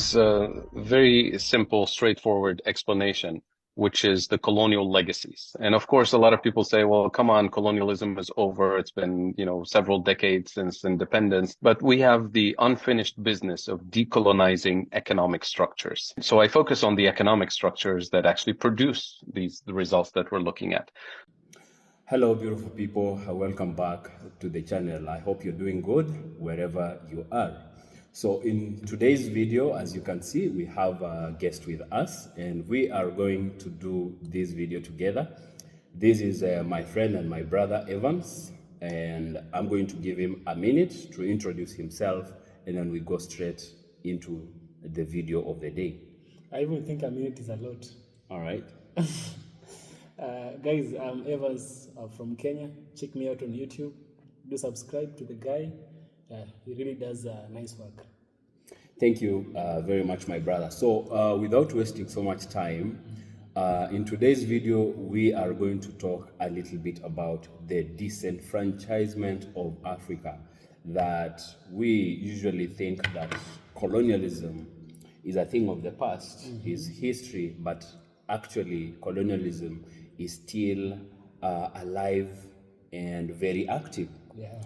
It's a very simple, straightforward explanation, which is the colonial legacies. And of course, a lot of people say, well, come on, colonialism is over. It's been, several decades since independence, but we have the unfinished business of decolonizing economic structures. So I focus on the economic structures that actually produce the results that we're looking at. Hello, beautiful people. Welcome back to the channel. I hope you're doing good wherever you are. So in today's video, as you can see, we have a guest with us and we are going to do this video together. This is my friend and my brother Evans, and I'm going to give him a minute to introduce himself, and then we go straight into the video of the day. I even think a minute is a lot. All right. Guys, I'm Evans from Kenya. Check me out on YouTube. Do subscribe to the guy. He really does nice work. Thank you very much, my brother. So without wasting so much time, in today's video, we are going to talk a little bit about the disenfranchisement of Africa. That we usually think that colonialism is a thing of the past, is history, but actually colonialism is still alive and very active. Yeah.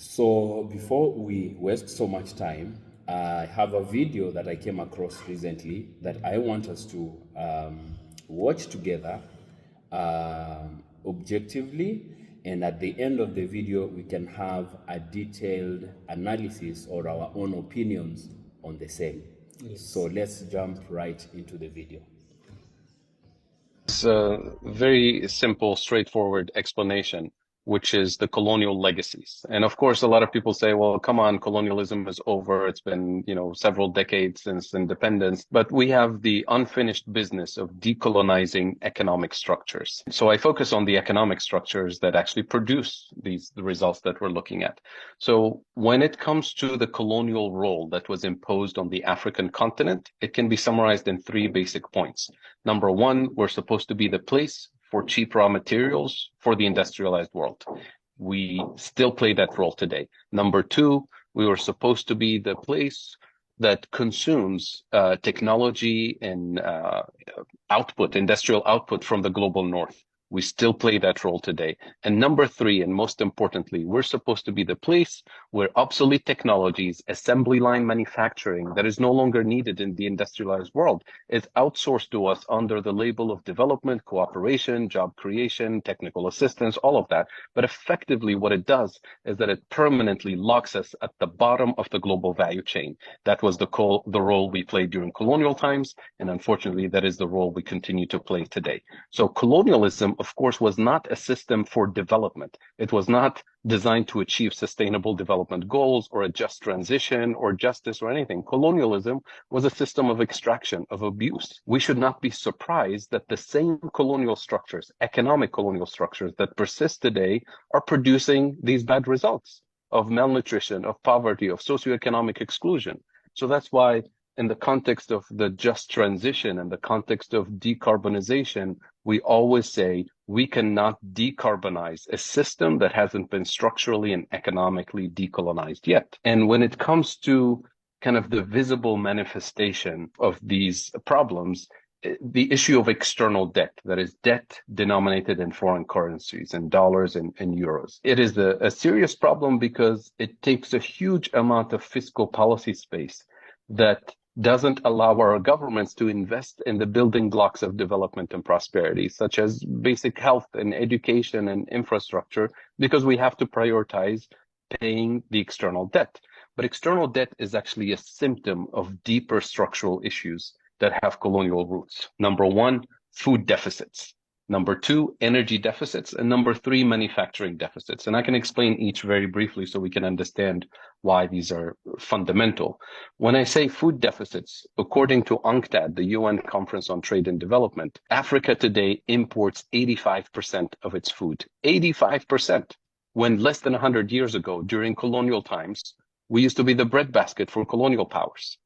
So before we waste so much time, I have a video that I came across recently that I want us to watch together objectively, and at the end of the video we can have a detailed analysis or our own opinions on the same. Yes. So let's jump right into the video. It's a very simple, straightforward explanation, which is the colonial legacies. And of course, a lot of people say, well, come on, colonialism is over. It's been, several decades since independence, but we have the unfinished business of decolonizing economic structures. So I focus on the economic structures that actually produce the results that we're looking at. So when it comes to the colonial role that was imposed on the African continent, it can be summarized in three basic points. Number one, we're supposed to be the place for cheap raw materials for the industrialized world. We still play that role today. Number two, we were supposed to be the place that consumes technology and industrial output from the global north. We still play that role today. And number three, and most importantly, we're supposed to be the place where obsolete technologies, assembly line manufacturing that is no longer needed in the industrialized world is outsourced to us under the label of development, cooperation, job creation, technical assistance, all of that. But effectively what it does is that it permanently locks us at the bottom of the global value chain. That was the role we played during colonial times, and unfortunately that is the role we continue to play today. So colonialism, of course, was not a system for development. It was not designed to achieve sustainable development goals or a just transition or justice or anything. Colonialism was a system of extraction, of abuse. We should not be surprised that the same colonial structures, economic colonial structures that persist today are producing these bad results of malnutrition, of poverty, of socioeconomic exclusion. So that's why in the context of the just transition and the context of decarbonization, we always say we cannot decarbonize a system that hasn't been structurally and economically decolonized yet. And when it comes to kind of the visible manifestation of these problems, the issue of external debt, that is debt denominated in foreign currencies, in dollars and euros. It is a serious problem because it takes a huge amount of fiscal policy space that doesn't allow our governments to invest in the building blocks of development and prosperity, such as basic health and education and infrastructure, because we have to prioritize paying the external debt. But external debt is actually a symptom of deeper structural issues that have colonial roots. Number one, food deficits. Number two, energy deficits. And number three, manufacturing deficits. And I can explain each very briefly so we can understand why these are fundamental. When I say food deficits, according to UNCTAD, the UN Conference on Trade and Development, Africa today imports 85% of its food. 85%. When less than 100 years ago, during colonial times, we used to be the breadbasket for colonial powers.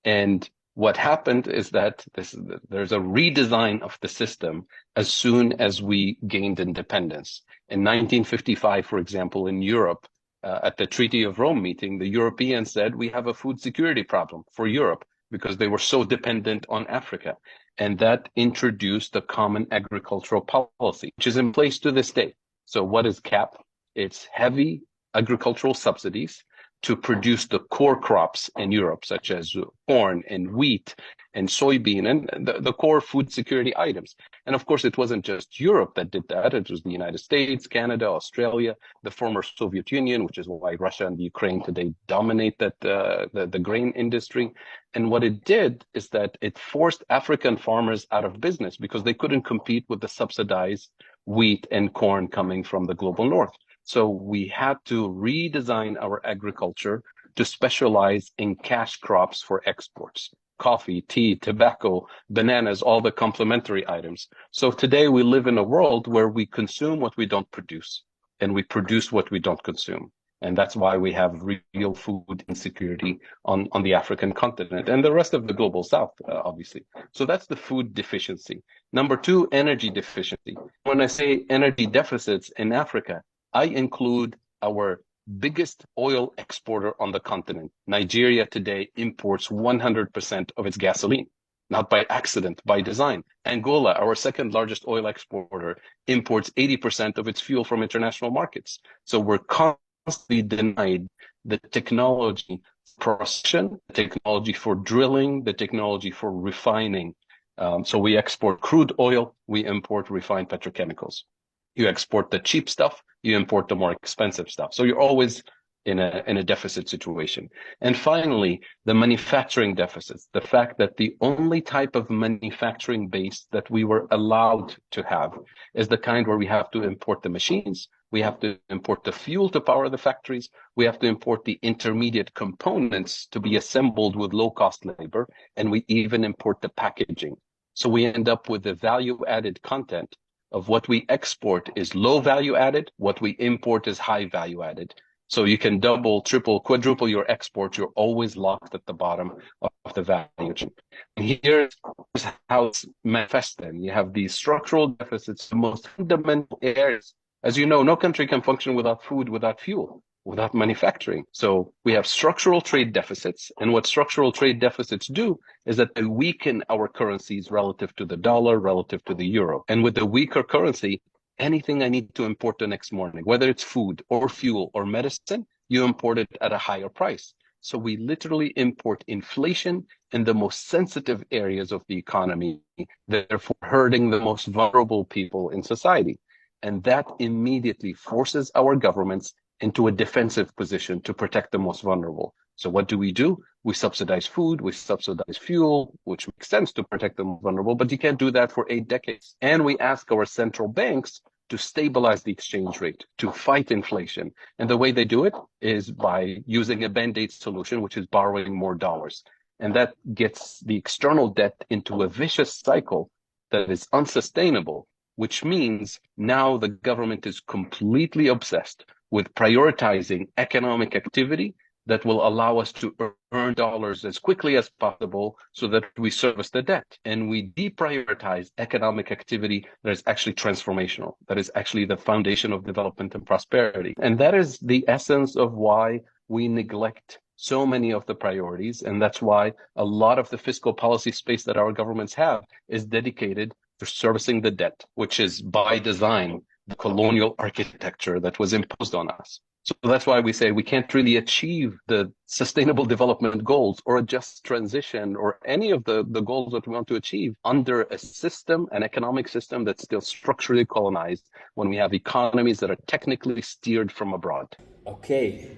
And what happened is that there's a redesign of the system as soon as we gained independence. In 1955, for example, in Europe, at the Treaty of Rome meeting, the Europeans said, we have a food security problem for Europe. because they were so dependent on Africa. And that introduced a common agricultural policy, which is in place to this day. So what is CAP? It's heavy agricultural subsidies to produce the core crops in Europe, such as corn and wheat and soybean and the core food security items. And of course, it wasn't just Europe that did that. It was the United States, Canada, Australia, the former Soviet Union, which is why Russia and Ukraine today dominate the grain industry. And what it did is that it forced African farmers out of business because they couldn't compete with the subsidized wheat and corn coming from the global north. So we had to redesign our agriculture to specialize in cash crops for exports: coffee, tea, tobacco, bananas, all the complementary items. So today we live in a world where we consume what we don't produce, and we produce what we don't consume. And that's why we have real food insecurity on the African continent and the rest of the global south, obviously. So that's the food deficiency. Number two, energy deficiency. When I say energy deficits in Africa, I include our biggest oil exporter on the continent. Nigeria today imports 100% of its gasoline, not by accident, by design. Angola, our second largest oil exporter, imports 80% of its fuel from international markets. So we're constantly denied the technology for processing, the technology for drilling, the technology for refining. So we export crude oil, we import refined petrochemicals. You export the cheap stuff, you import the more expensive stuff. So you're always in a deficit situation. And finally, the manufacturing deficits, the fact that the only type of manufacturing base that we were allowed to have is the kind where we have to import the machines, we have to import the fuel to power the factories, we have to import the intermediate components to be assembled with low-cost labor, and we even import the packaging. So we end up with the value-added content of what we export is low value added, what we import is high value added. So you can double, triple, quadruple your exports, you're always locked at the bottom of the value chain. And here's how it's manifests then. You have these structural deficits, the most fundamental areas. As you know, no country can function without food, without fuel, without manufacturing. So we have structural trade deficits. And what structural trade deficits do is that they weaken our currencies relative to the dollar, relative to the euro. And with a weaker currency, anything I need to import the next morning, whether it's food or fuel or medicine, you import it at a higher price. So we literally import inflation in the most sensitive areas of the economy, therefore hurting the most vulnerable people in society. And that immediately forces our governments into a defensive position to protect the most vulnerable. So what do? We subsidize food, we subsidize fuel, which makes sense to protect the most vulnerable, but you can't do that for 8 decades. And we ask our central banks to stabilize the exchange rate, to fight inflation. And the way they do it is by using a band-aid solution, which is borrowing more dollars. And that gets the external debt into a vicious cycle that is unsustainable, which means now the government is completely obsessed with prioritizing economic activity that will allow us to earn dollars as quickly as possible so that we service the debt. And we deprioritize economic activity that is actually transformational, that is actually the foundation of development and prosperity. And that is the essence of why we neglect so many of the priorities. And that's why a lot of the fiscal policy space that our governments have is dedicated to servicing the debt, which is by design the colonial architecture that was imposed on us. So that's why we say we can't really achieve the sustainable development goals or a just transition or any of the goals that we want to achieve under a system, an economic system that's still structurally colonized when we have economies that are technically steered from abroad. Okay,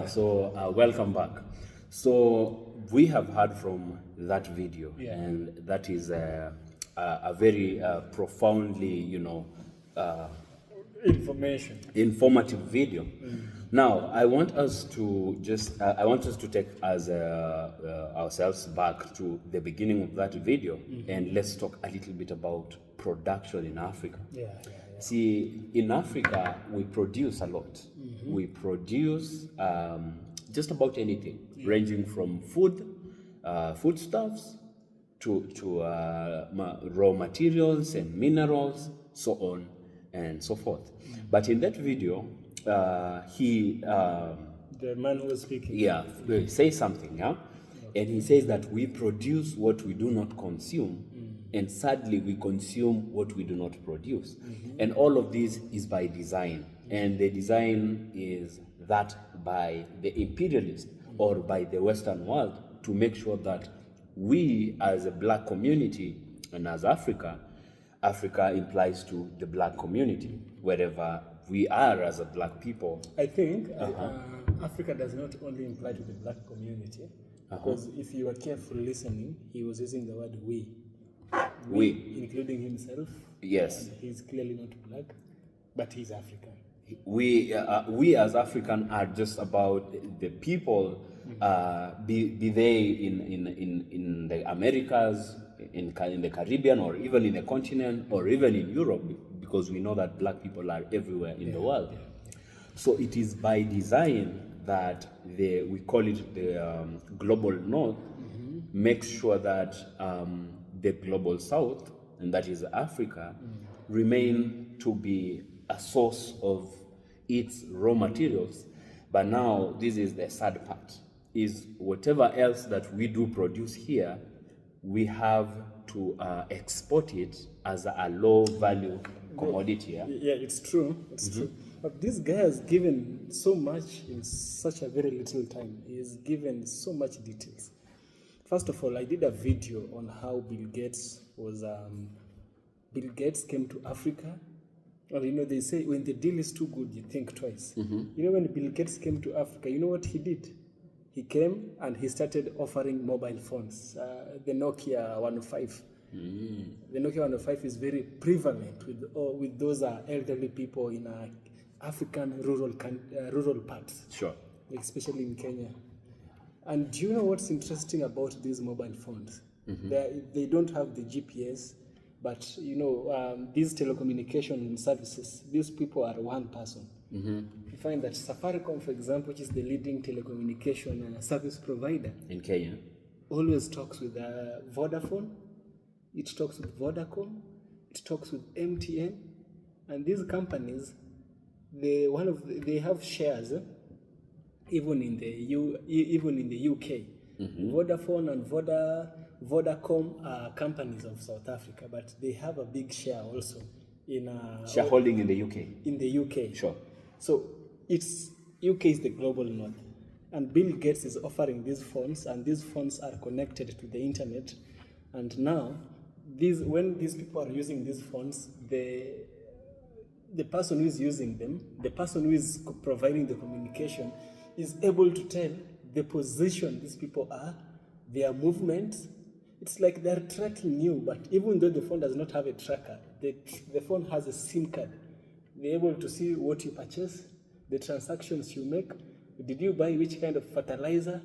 so welcome back. So we have heard from that video, and that is a very profoundly, informative video. Now, I want us to take as ourselves back to the beginning of that video, and let's talk a little bit about production in Africa. See, in Africa, we produce a lot. We produce just about anything, ranging from foodstuffs to raw materials and minerals, so on and so forth. But in that video, the man who was speaking. say something, And he says that we produce what we do not consume, and sadly, we consume what we do not produce. And all of this is by design. And the design is that by the imperialist or by the Western world to make sure that we as a black community and as Africa implies to the black community, wherever we are as a black people. I think Africa does not only imply to the black community, because if you are careful listening, he was using the word we, including himself. Yes. And he's clearly not black, but he's African. We as African are just about the people, be they in the Americas, in the Caribbean, or even in the continent, or even in Europe, because we know that black people are everywhere in the world. So it is by design that we call it the global north makes sure that the global south, and that is Africa, remain to be a source of its raw materials. But now this is the sad part, is whatever else that we do produce here, we have to export it as a low value commodity. Yeah, it's true. It's true. But this guy has given so much in such a very little time. He has given so much details. First of all, I did a video on how Bill Gates Bill Gates came to Africa. Well, you know, they say when the deal is too good, you think twice. You know, when Bill Gates came to Africa, you know what he did? He came and he started offering mobile phones, the Nokia 105. The Nokia 105 is very prevalent with those elderly people in African rural parts. Sure. Especially in Kenya. And do you know what's interesting about these mobile phones? They don't have the GPS, but you know, these telecommunication services, these people are one person. You find that Safaricom, for example, which is the leading telecommunication service provider In Kenya. always talks with Vodafone, it talks with Vodacom, it talks with MTN, and these companies, they have shares even in the UK. Vodafone and Vodacom are companies of South Africa, but they have a big share also in shareholding in the UK. In the UK. Sure. So it's UK is the global north, and Bill Gates is offering these phones, and these phones are connected to the internet. And now, when these people are using these phones, the person who is using them, the person who is providing the communication, is able to tell the position these people are, their movements. It's like they're tracking you, but even though the phone does not have a tracker, the phone has a SIM card. They're able to see what you purchase, the transactions you make. Did you buy which kind of fertilizer?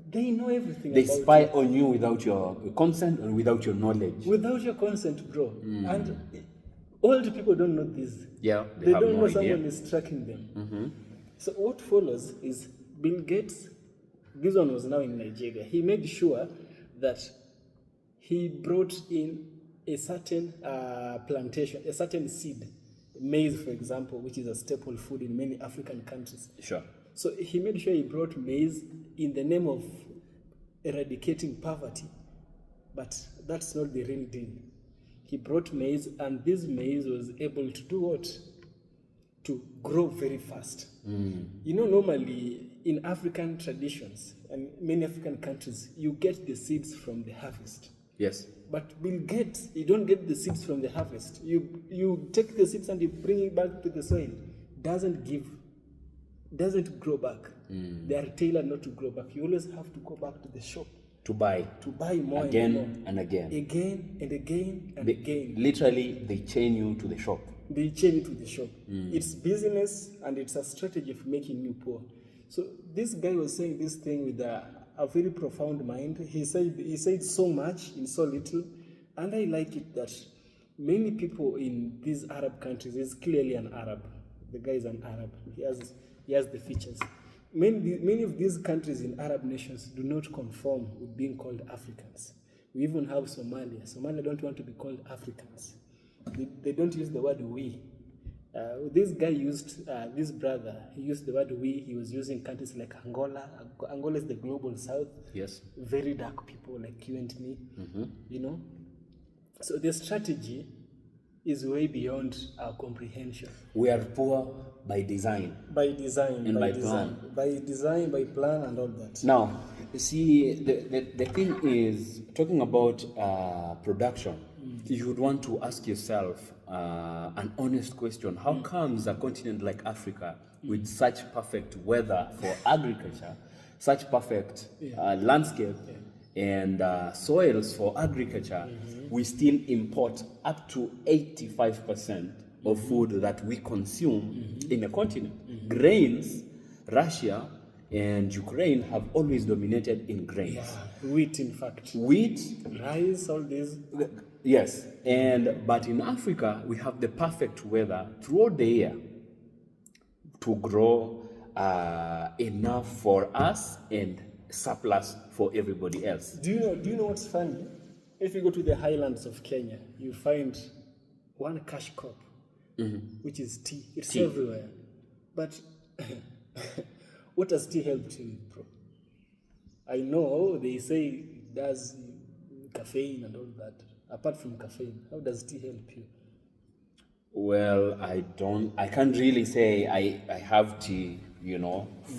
They know everything They about spy you. on you without your consent or without your knowledge. Without your consent, bro. And old people don't know this. Yeah, They have don't no know idea. someone is tracking them. So what follows is Bill Gates, this one was now in Nigeria, he made sure that he brought in a certain plantation, a certain seed, maize, for example, which is a staple food in many African countries. Sure. So he made sure he brought maize in the name of eradicating poverty, but that's not the real deal. He brought maize, and this maize was able to do what? To grow very fast. You know, normally in African traditions and many African countries, you get the seeds from the harvest. Yes. But Bill Gates, you don't get the seeds from the harvest. You take the seeds and you bring it back to the soil. Doesn't grow back. They are tailored not to grow back. You always have to go back to the shop To buy more again and again. Again and again and again. Literally, they chain you to the shop. They chain it to the shop. It's business, and it's a strategy for making you poor. So this guy was saying this thing with a very profound mind. He said so much in so little, and I like it that many people in these Arab countries, he's clearly an Arab. The guy is an Arab. He has the features. Many of these countries in Arab nations do not conform with being called Africans. We even have Somalia. Somalia don't want to be called Africans. They don't use the word we. This guy used, this brother, he used the word we, he was using countries like Angola. Angola is the global south. Yes. Very dark people like you and me, you know. So the strategy is way beyond our comprehension. We are poor by design. By design, And by design. plan. By design, by plan and all that. Now, you see, the thing is, talking about production, you would want to ask yourself an honest question. How comes a continent like Africa, with such perfect weather for agriculture, such perfect landscape, and soils for agriculture, we still import up to 85% of food that we consume in a continent? Grains, Russia and Ukraine have always dominated in grains. Yeah, wheat, in fact. Wheat, rice, all this. yes, but in Africa we have the perfect weather throughout the year to grow enough for us and surplus for everybody else. Do you know what's funny? If you go to the highlands of Kenya, you find one cash crop, which is tea. It's Tea. everywhere. But what does tea help you with, bro? I know they say it does caffeine and all that. Apart from caffeine, how does tea help you? Well, I can't really say I have tea,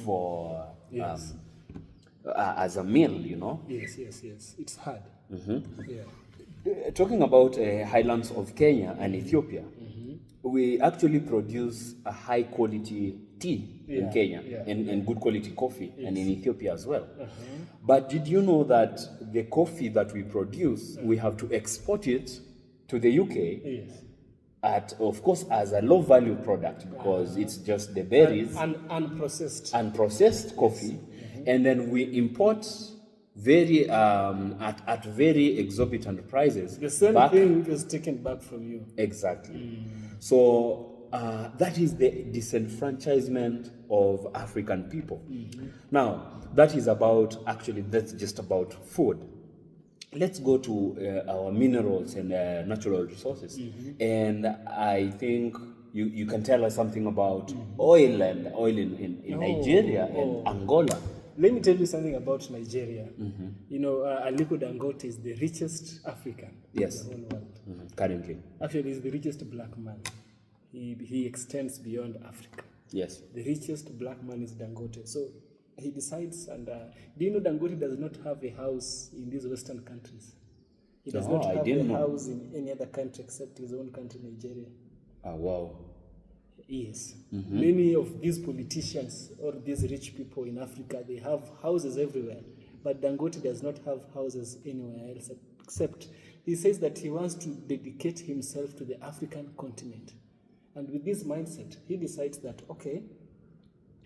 for Yes. as a meal, Yes. It's hard. Yeah. Talking about highlands of Kenya and Ethiopia, we actually produce a high quality tea in Kenya and good quality coffee, and in Ethiopia as well. But did you know that the coffee that we produce, we have to export it to the UK? Yes. Of course, as a low value product, because it's just the berries And unprocessed. unprocessed coffee, and then we import very at very exorbitant prices. The same back. thing which was taken back from you. Exactly. So that is the disenfranchisement of African people. Now, that's just about food. Let's go to our minerals and natural resources. And I think you can tell us something about oil in Nigeria and Angola. Let me tell you something about Nigeria. You know, Aliko Dangote is the richest African Yes. in the whole world. Currently. Actually, he's the richest black man. He extends beyond Africa. Yes. The richest black man is Dangote. So he decides, and do you know Dangote does not have a house in these Western countries? He does not have a house in any other country except his own country, Nigeria. Wow. Yes. Many of these politicians or these rich people in Africa, they have houses everywhere. But Dangote does not have houses anywhere else except he says that he wants to dedicate himself to the African continent. And with this mindset, he decides that, okay,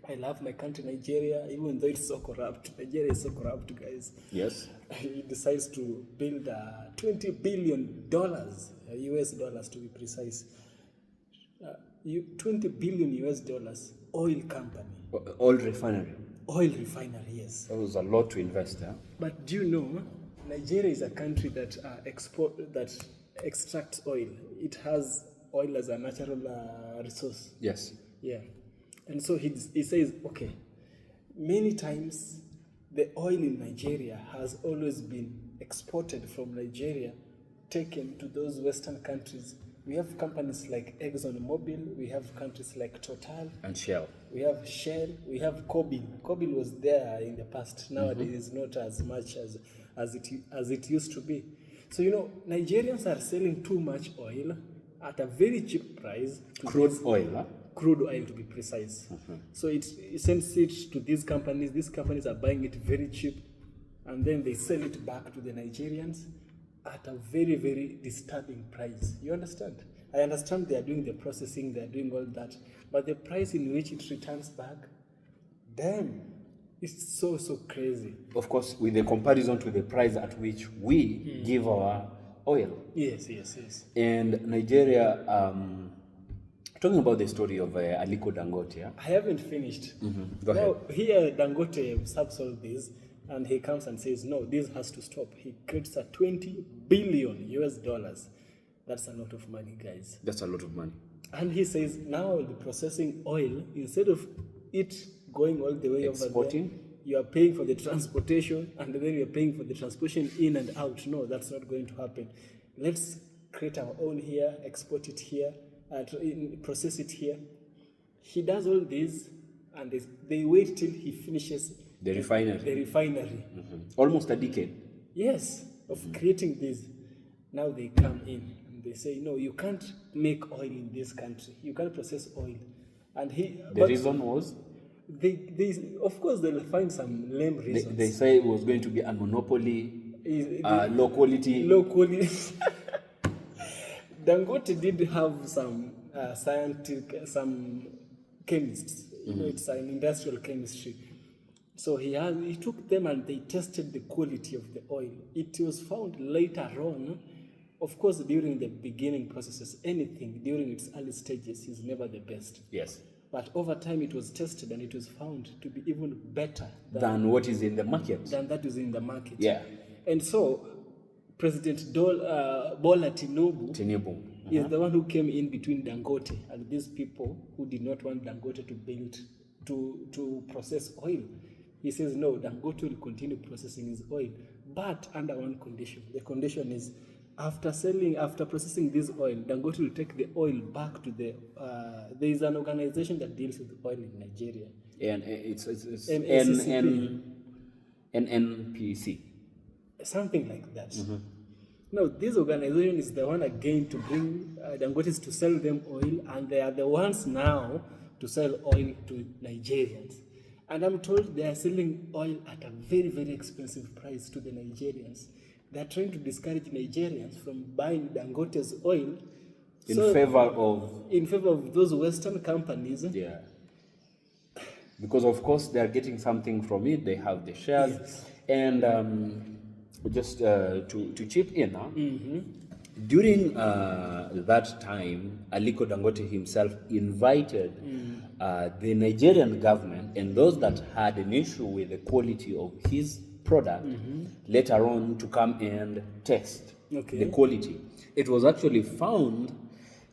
I love my country, Nigeria, even though it's so corrupt. Nigeria is so corrupt, guys. Yes. He decides to build $20 billion, US dollars to be precise. $20 billion US dollars, oil company. Oil refinery. Oil refinery, yes. That was a lot to invest, huh? But do you know, Nigeria is a country that extracts oil. It has oil as a natural resource. Yes. Yeah. And so he says, okay, many times the oil in Nigeria has always been exported from Nigeria, taken to those Western countries. We have companies like ExxonMobil, we have countries like Total. And Shell. We have Shell, we have Cobil. Cobil was there in the past. Nowadays, not as much as it used to be. So, you know, Nigerians are selling too much oil at a very cheap price. Crude oil, huh? Crude oil, to be precise. So it sends it to these companies. These companies are buying it very cheap, and then they sell it back to the Nigerians at a very, very disturbing price. You understand? I understand they are doing the processing, they are doing all that, but the price in which it returns back, damn, it's so crazy. Of course, with the comparison to the price at which we give our oil. Yes. And Nigeria, talking about the story of Aliko Dangote, yeah? I haven't finished. Go ahead. Now, here Dangote subs all this, and he comes and says, no, this has to stop. He creates a $20 billion US dollars. That's a lot of money, guys. That's a lot of money. And he says, now I'll be processing oil. Instead of it going all the way Exporting? over there, you are paying for the transportation, and then you're paying for the transportation in and out. No, that's not going to happen. Let's create our own here, export it here, process it here. He does all this, and they wait till he finishes The refinery. The refinery. Almost a decade. Yes, of creating this. Now they come in and they say, no, you can't make oil in this country. You can't process oil. And The reason was? Of course, they'll find some lame reasons. They say it was going to be a monopoly, low quality. Low quality. Dangote did have some some chemists. You know, it's an industrial chemistry. So he took them and they tested the quality of the oil. It was found later on, of course, during the beginning processes, anything during its early stages is never the best. Yes. But over time it was tested and it was found to be even better than what is in the market. Than that is in the market. Yeah. And so President Bola Tinubu is the one who came in between Dangote and these people who did not want Dangote to build, to process oil. He says, no, Dangote will continue processing his oil, but under one condition. The condition is, after processing this oil, Dangote will take the oil back to the, there is an organization that deals with oil in Nigeria. And it's NNPC. Something like that. Now, this organization is the one again to bring Dangotes to sell them oil, and they are the ones now to sell oil to Nigerians. And I'm told they are selling oil at a very, very expensive price to the Nigerians. They're trying to discourage Nigerians from buying Dangote's oil in favor of those Western companies. Yeah. Because of course they are getting something from it. They have the shares. Yes. And just to chip in, during that time, Aliko Dangote himself invited the Nigerian government and those that had an issue with the quality of his product later on to come and test the quality. It was actually found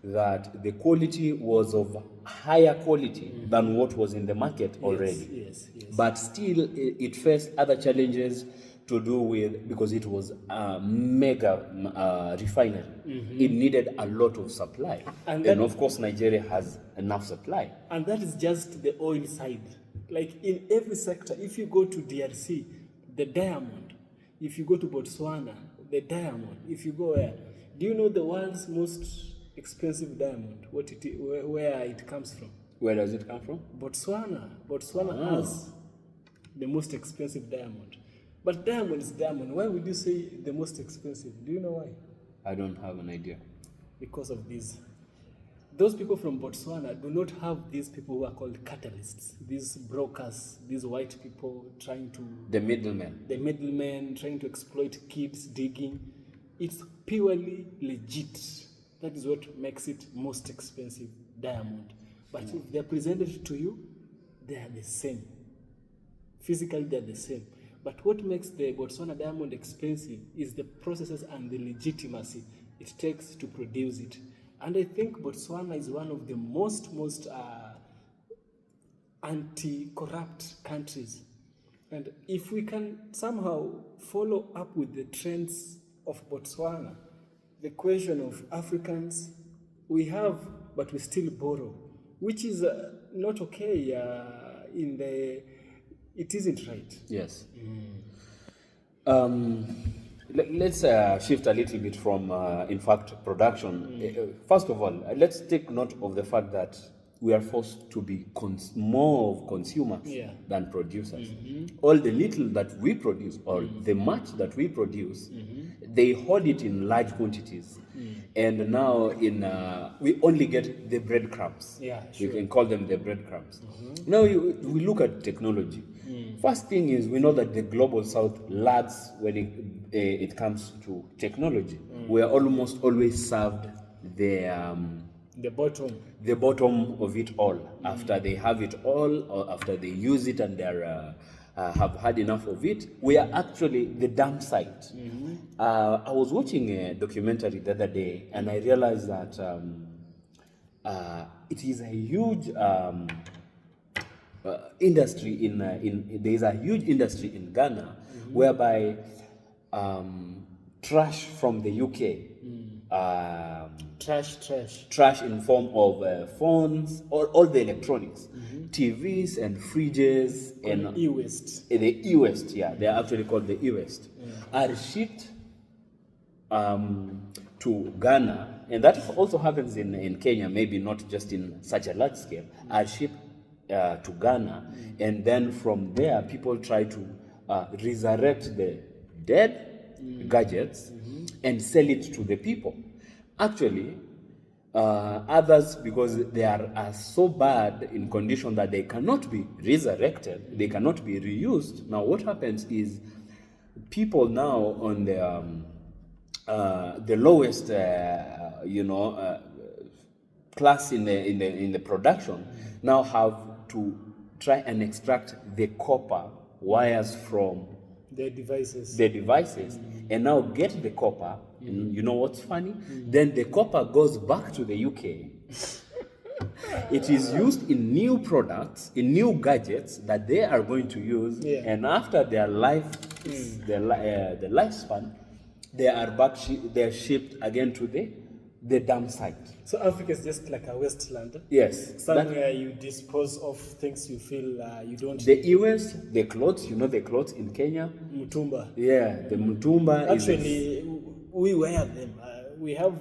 that the quality was of higher quality than what was in the market already. Yes. But still, it faced other challenges to do with, because it was a mega refinery. It needed a lot of supply. And of course, Nigeria has enough supply. And that is just the oil side. Like in every sector, if you go to DRC, the diamond. If you go to Botswana, the diamond. If you go where? Do you know the world's most expensive diamond? Where it comes from? Where does it come from? Botswana. Botswana has the most expensive diamond. But diamond is diamond. Why would you say the most expensive? Do you know why? I don't have an idea. Because of this. Those people from Botswana do not have these people who are called catalysts, these brokers, these white people trying to... The middlemen. The middlemen trying to exploit kids digging. It's purely legit. That is what makes it most expensive diamond. But if they're presented to you, they are the same. Physically, they're the same. But what makes the Botswana diamond expensive is the processes and the legitimacy it takes to produce it. And I think Botswana is one of the most anti-corrupt countries. And if we can somehow follow up with the trends of Botswana, the question of Africans, we have, but we still borrow, which is not okay it isn't right. Yes. Let's shift a little bit from, in fact, production. First of all, let's take note of the fact that we are forced to be more of consumers than producers. All the little that we produce, or the much that we produce, they hold it in large quantities. And now we only get the breadcrumbs. Yeah, sure. You can call them the breadcrumbs. Now we look at technology. First thing is, we know that the global south lags when it comes to technology. We are almost always served the bottom of it all. After they have it all, or after they use it and they have had enough of it, we are actually the dump site. I was watching a documentary the other day, and I realized that it is a huge industry there is a huge industry in Ghana whereby trash from the UK, trash in form of phones, all the electronics, TVs and fridges and e-waste. The e-waste, yeah, they are actually called the e-waste, are shipped to Ghana, and that also happens in Kenya, maybe not just in such a large scale, are shipped to Ghana, and then from there people try to resurrect the dead gadgets and sell it to the people. Actually, others, because they are so bad in condition that they cannot be resurrected, they cannot be reused. Now what happens is people now on the lowest class in the production now have to try and extract the copper wires from their devices, and now get the copper. And you know what's funny? Then the copper goes back to the UK. It is used in new products, in new gadgets that they are going to use, and after their the lifespan, they are shipped again to the dump site. So Africa is just like a wasteland. Yes. Somewhere you dispose of things you feel you don't. The e-waste, the clothes, the clothes in Kenya. Mutumba. Yeah, the mutumba. Actually, we wear them. We have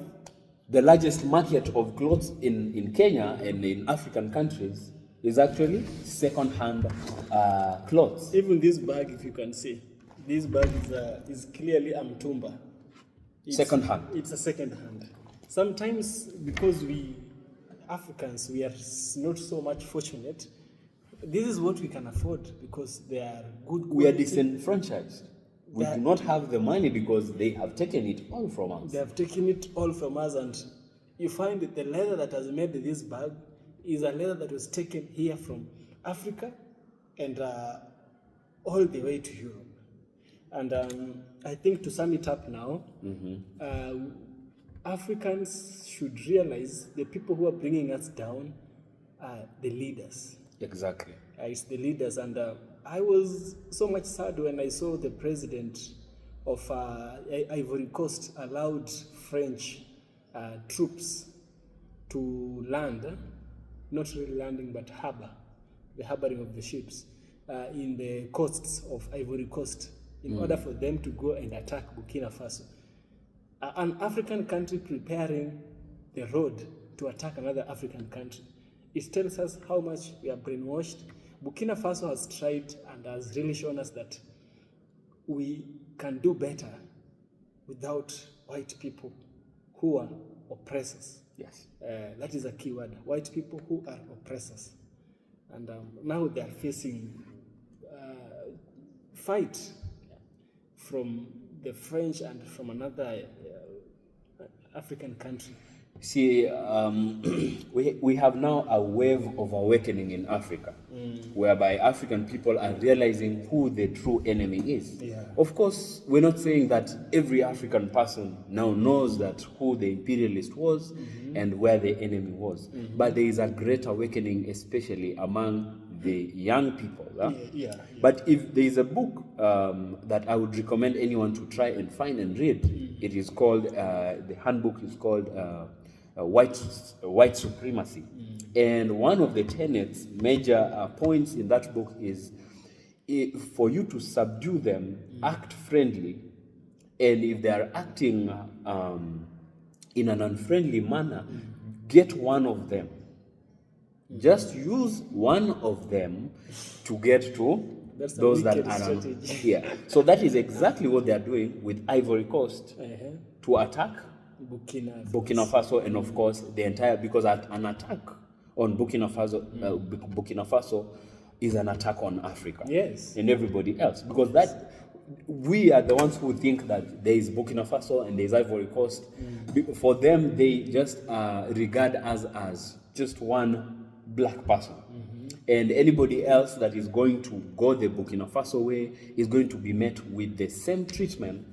the largest market of clothes in Kenya and in African countries is actually second-hand clothes. Even this bag, if you can see, this bag is clearly a mutumba. Second-hand. It's a second-hand. Sometimes, because we Africans, we are not so much fortunate, this is what we can afford because they are good quality. We are disenfranchised. We do not have the money because they have taken it all from us. They have taken it all from us, and you find that the leather that has made this bag is a leather that was taken here from Africa and all the way to Europe. And I think to sum it up now, Africans should realize the people who are bringing us down are the leaders. Exactly. It's the leaders, and I was so much sad when I saw the president of Ivory Coast allowed French troops to land, not really landing, but the harboring of the ships in the coasts of Ivory Coast in order for them to go and attack Burkina Faso. An African country preparing the road to attack another African country. It tells us how much we are brainwashed. Burkina Faso has tried and has really shown us that we can do better without white people who are oppressors. Yes. That is a key word. White people who are oppressors. And now they are facing fight from the French and from another African country. See, we have now a wave of awakening in Africa, whereby African people are realizing who the true enemy is. Yeah. Of course, we're not saying that every African person now knows that who the imperialist was and where the enemy was. But there is a great awakening, especially among the young people. But if there is a book that I would recommend anyone to try and find and read, it is called, the handbook is called White Supremacy. And one of the tenets, major points in that book is for you to subdue them, act friendly, and if they are acting in an unfriendly manner, get one of them. Just use one of them to get to those that are here. So that is exactly what they are doing with Ivory Coast to attack Burkina Faso, and of course the entire, because an attack on Burkina Faso is an attack on Africa, and everybody else, because that we are the ones who think that there is Burkina Faso and there is Ivory Coast. For them, they just regard us as just one black person. And anybody else that is going to go the Burkina Faso way is going to be met with the same treatment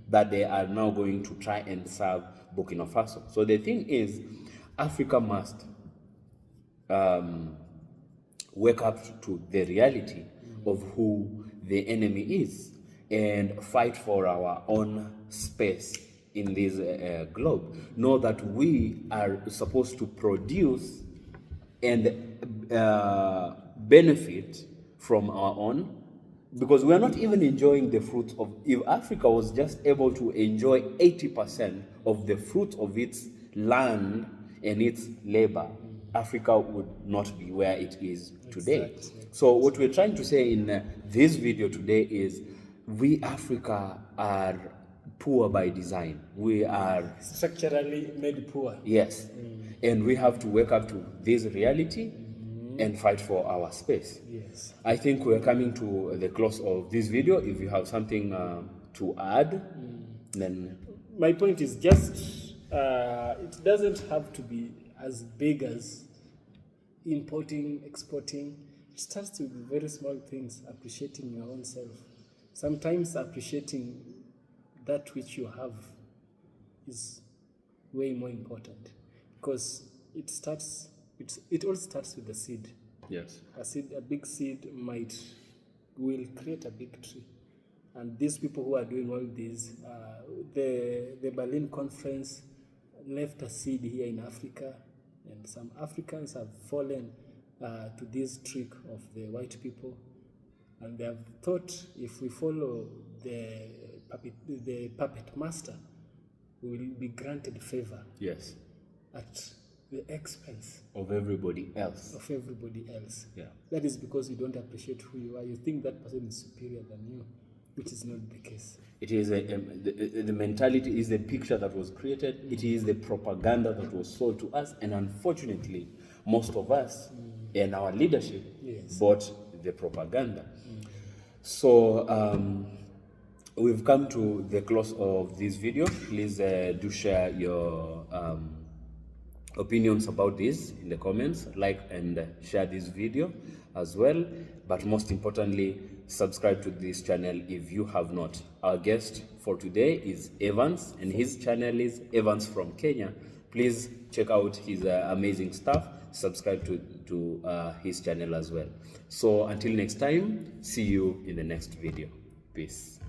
that they are now going to try and serve Burkina Faso. So the thing is, Africa must wake up to the reality of who the enemy is and fight for our own space in this globe. Know that we are supposed to produce and benefit from our own, because we are not even enjoying the fruits of. If Africa was just able to enjoy 80% of the fruit of its land and its labor, Africa would not be where it is today. Exactly. So what we're trying to say in this video today is we Africa are poor by design. We are Structurally made poor. yes, and we have to wake up to this reality and fight for our space. Yes. I think we're coming to the close of this video. If you have something to add, then My point is just it doesn't have to be as big as importing, exporting. It starts with very small things, appreciating your own self. Sometimes appreciating that which you have is way more important, because it all starts with the seed. yes, A big seed will create a big tree. And these people who are doing all this, the Berlin conference left a seed here in Africa, and some Africans have fallen to this trick of the white people, and they have thought if we follow the puppet master, we will be granted favor yes, at the expense of everybody else. of everybody else. Yeah. That is because you don't appreciate who you are. You think that person is superior than you, which is not the case. It is the mentality is the picture that was created. It is the propaganda that was sold to us, and unfortunately, most of us and our leadership Yes. bought the propaganda. So we've come to the close of this video. Please do share your opinions about this in the comments, like and share this video as well, but most importantly, subscribe to this channel if you have not. Our guest for today is Evans, and his channel is Evans from Kenya. Please check out his amazing stuff. Subscribe to his channel as well. So until next time, see you in the next video. Peace.